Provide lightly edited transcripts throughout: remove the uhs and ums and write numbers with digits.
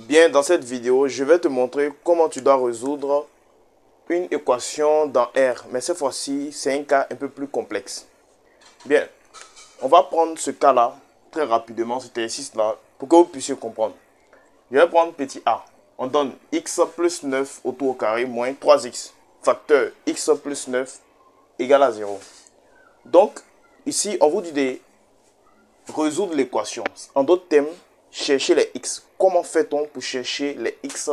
Bien, dans cette vidéo, je vais te montrer comment tu dois résoudre une équation dans R. Mais cette fois-ci, c'est un cas un peu plus complexe. Bien, on va prendre ce cas-là très rapidement, cet exercice-là, pour que vous puissiez comprendre. Je vais prendre petit a. On donne x plus 9 au tout au carré moins 3x. Facteur x plus 9 égale à 0. Donc, ici, on vous dit de résoudre l'équation. En d'autres termes, chercher les x. Comment fait-on pour chercher les x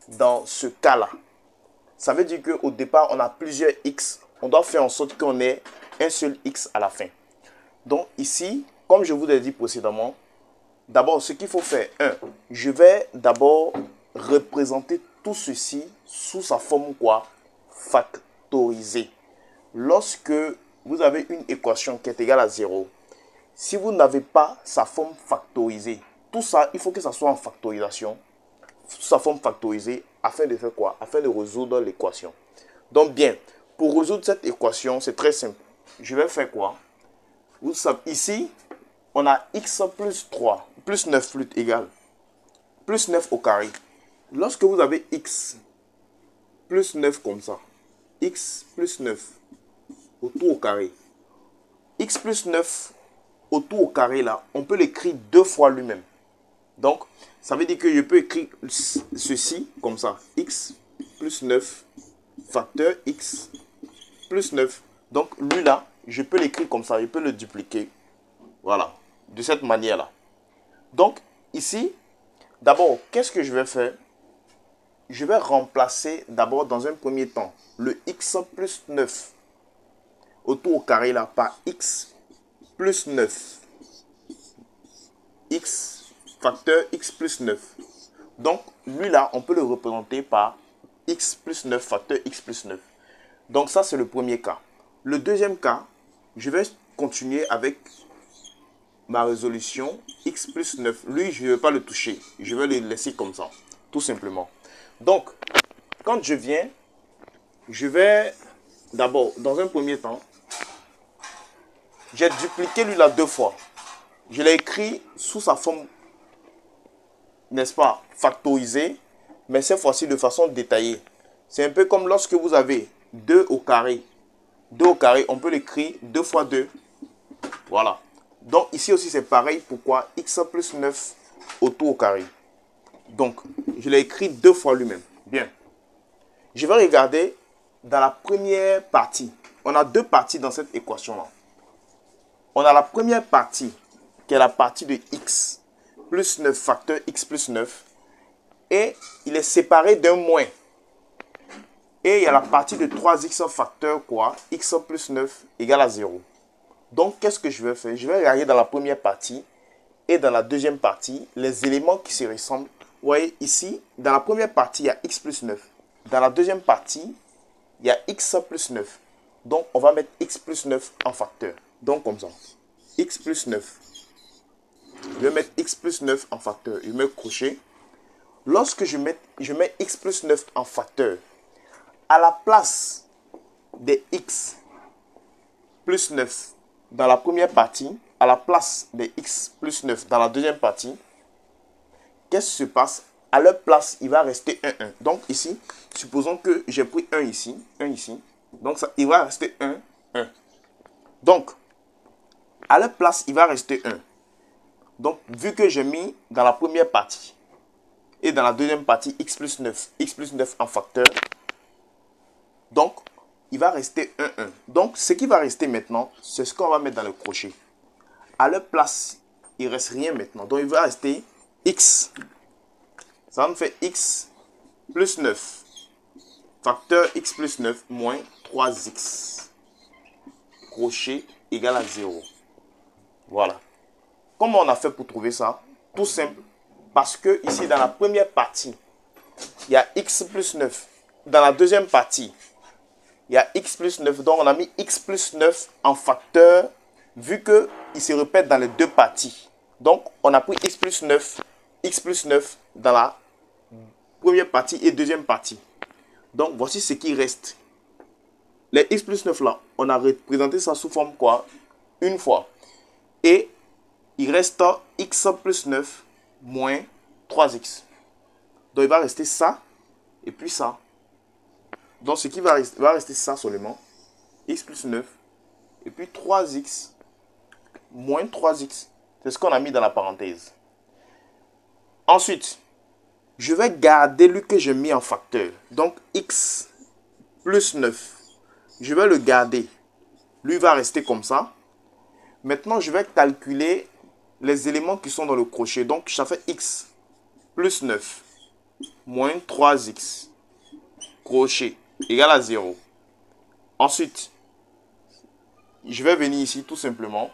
dans ce cas-là? Ça veut dire qu'au départ, on a plusieurs x. On doit faire en sorte qu'on ait un seul x à la fin. Donc ici, comme je vous l'ai dit précédemment, d'abord, ce qu'il faut faire, je vais d'abord représenter tout ceci sous sa forme quoi? Factorisée. Lorsque vous avez une équation qui est égale à 0, si vous n'avez pas sa forme factorisée, tout ça, il faut que ça soit en factorisation, sous sa forme factorisée, afin de faire quoi? Afin de résoudre l'équation. Donc bien, pour résoudre cette équation, c'est très simple. Je vais faire quoi? Vous savez, ici, on a x plus 3, plus 9 plus égal, plus 9 au carré. Lorsque vous avez x plus 9 comme ça, x plus 9 au tout au carré, x plus 9 au tout au carré là, on peut l'écrire deux fois lui-même. Donc, ça veut dire que je peux écrire ceci comme ça. X plus 9 facteur x plus 9. Donc, lui là, je peux l'écrire comme ça. Je peux le dupliquer. Voilà. De cette manière-là. Donc, ici, d'abord, qu'est-ce que je vais faire? Je vais remplacer d'abord dans un premier temps le x plus 9 autour au carré là par x plus 9. X facteur x plus 9. Donc, lui là, on peut le représenter par x plus 9 facteur x plus 9. Donc, ça, c'est le premier cas. Le deuxième cas, je vais continuer avec ma résolution x plus 9. Lui, je ne vais pas le toucher. Je vais le laisser comme ça, tout simplement. Donc, quand je viens, je vais d'abord, dans un premier temps, j'ai dupliqué lui là deux fois. Je l'ai écrit sous sa forme, n'est-ce pas, factorisé, mais cette fois-ci de façon détaillée. C'est un peu comme lorsque vous avez 2 au carré. 2 au carré, on peut l'écrire 2 fois 2. Voilà. Donc ici aussi c'est pareil. Pourquoi? X plus 9 au tout au carré. Donc, je l'ai écrit deux fois lui-même. Bien. Je vais regarder dans la première partie. On a deux parties dans cette équation-là. On a la première partie, qui est la partie de x plus 9 facteur x plus 9. Et il est séparé d'un moins. Et il y a la partie de 3x facteur quoi? X plus 9 égale à 0. Donc, qu'est-ce que je vais faire? Je vais regarder dans la première partie et dans la deuxième partie les éléments qui se ressemblent. Vous voyez ici, dans la première partie, il y a x plus 9. Dans la deuxième partie, il y a x plus 9. Donc, on va mettre x plus 9 en facteur. Donc, comme ça. X plus 9. Je vais mettre x plus 9 en facteur. Je mets crochet. Lorsque je mets x plus 9 en facteur, à la place des x plus 9 dans la première partie, à la place des x plus 9 dans la deuxième partie, qu'est-ce qui se passe? À leur place, il va rester 1, 1. Donc ici, supposons que j'ai pris 1 ici, 1 ici. Donc ça, il va rester 1, 1. Donc, à leur place, il va rester 1. Donc, vu que j'ai mis dans la première partie et dans la deuxième partie x plus 9 en facteur, donc, il va rester 1, 1. Donc, ce qui va rester maintenant, c'est ce qu'on va mettre dans le crochet. À leur place, il ne reste rien maintenant. Donc, il va rester x. Ça me fait x plus 9. Facteur x plus 9 moins 3x. Crochet égale à 0. Voilà. Comment on a fait pour trouver ça? Tout simple. Parce que ici, dans la première partie, il y a x plus 9. Dans la deuxième partie, il y a x plus 9. Donc, on a mis x plus 9 en facteur, vu qu'il se répète dans les deux parties. Donc, on a pris x plus 9 dans la première partie et deuxième partie. Donc, voici ce qui reste. Les x plus 9 là, on a représenté ça sous forme quoi? Une fois. Et il reste x plus 9 moins 3x. Donc, il va rester ça et puis ça. Donc, ce qui va rester ça seulement. X plus 9 et puis 3x moins 3x. C'est ce qu'on a mis dans la parenthèse. Ensuite, je vais garder lui que j'ai mis en facteur. Donc, x plus 9. Je vais le garder. Lui va rester comme ça. Maintenant, je vais calculer les éléments qui sont dans le crochet. Donc, ça fait x plus 9 moins 3x crochet égale à 0. Ensuite, je vais venir ici tout simplement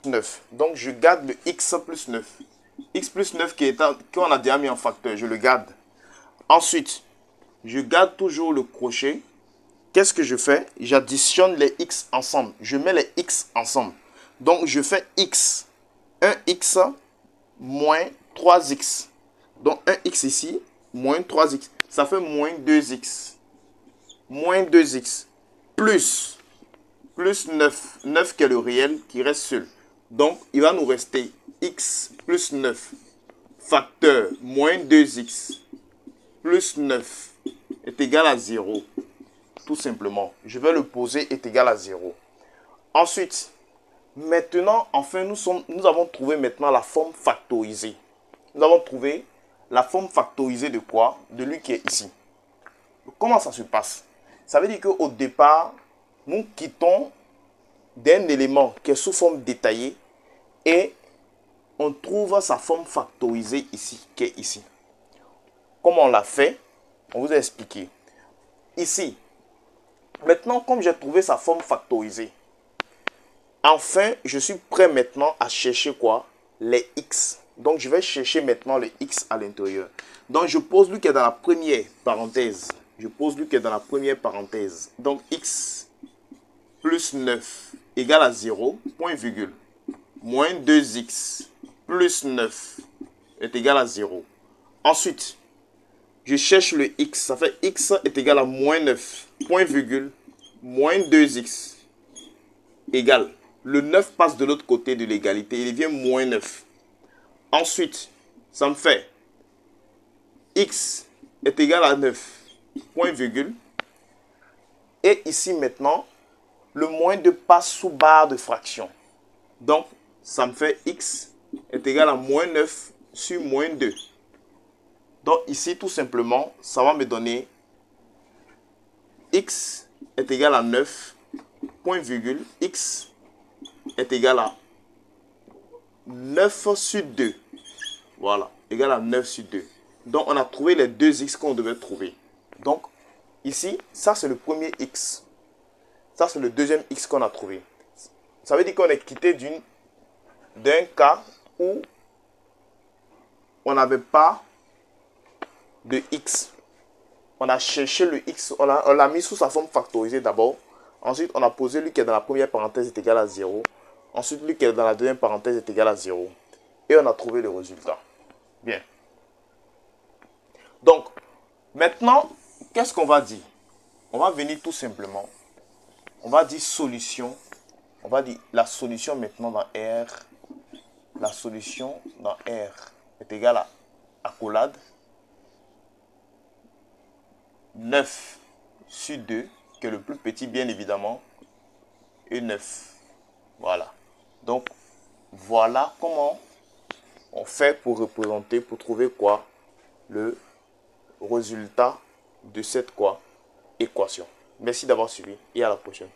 9. Donc, je garde le x plus 9. X plus 9 qu'on a déjà mis en facteur, je le garde. Ensuite, je garde toujours le crochet. Qu'est-ce que je fais? J'additionne les x ensemble. Je mets les x ensemble. Donc, je fais x. 1x moins 3x. Donc, 1x ici, moins 3x. Ça fait moins 2x. Moins 2x. Plus 9. 9 qui est le réel, qui reste seul. Donc, il va nous rester x plus 9 facteur moins 2x plus 9 est égal à 0. Tout simplement. Je vais le poser est égal à 0. Ensuite, maintenant, enfin, nous avons trouvé maintenant la forme factorisée. Nous avons trouvé la forme factorisée de quoi? De lui qui est ici. Comment ça se passe? Ça veut dire qu'au départ, nous quittons d'un élément qui est sous forme détaillée et on trouve sa forme factorisée ici, qui est ici. Comment on l'a fait? On vous a expliqué. Ici, maintenant, comme j'ai trouvé sa forme factorisée, enfin, je suis prêt maintenant à chercher quoi? Les x. Donc, je vais chercher maintenant les x à l'intérieur. Donc, je pose lui qui est dans la première parenthèse. Je pose lui qui est dans la première parenthèse. Donc, x plus 9 égale à 0, point virgule. Moins 2x plus 9 est égal à 0. Ensuite, je cherche le x. Ça fait x est égal à moins 9, point virgule, moins 2x égale. Le 9 passe de l'autre côté de l'égalité. Il devient moins 9. Ensuite, ça me fait x est égal à 9, point virgule. Et ici maintenant, le moins 2 passe sous barre de fraction. Donc, ça me fait x est égal à moins 9 sur moins 2. Donc ici, tout simplement, ça va me donner x est égal à 9, point virgule, x est égal à 9 sur 2. Voilà, égal à 9 sur 2. Donc on a trouvé les deux x qu'on devait trouver. Donc ici, ça c'est le premier x. Ça c'est le deuxième x qu'on a trouvé. Ça veut dire qu'on est quitté d'un cas où on n'avait pas de x. On a cherché le x, on l'a mis sous sa forme factorisée d'abord. Ensuite, on a posé lui qui est dans la première parenthèse est égal à 0. Ensuite, lui qui est dans la deuxième parenthèse est égal à 0. Et on a trouvé le résultat. Bien. Donc, maintenant, qu'est-ce qu'on va dire? On va venir tout simplement. On va dire solution. On va dire la solution maintenant dans R. La solution dans R est égale à accolade 9 sur 2, qui est le plus petit bien évidemment, et 9. Voilà. Donc, voilà comment on fait pour représenter, pour trouver quoi? Le résultat de cette quoi? Équation. Merci d'avoir suivi et à la prochaine.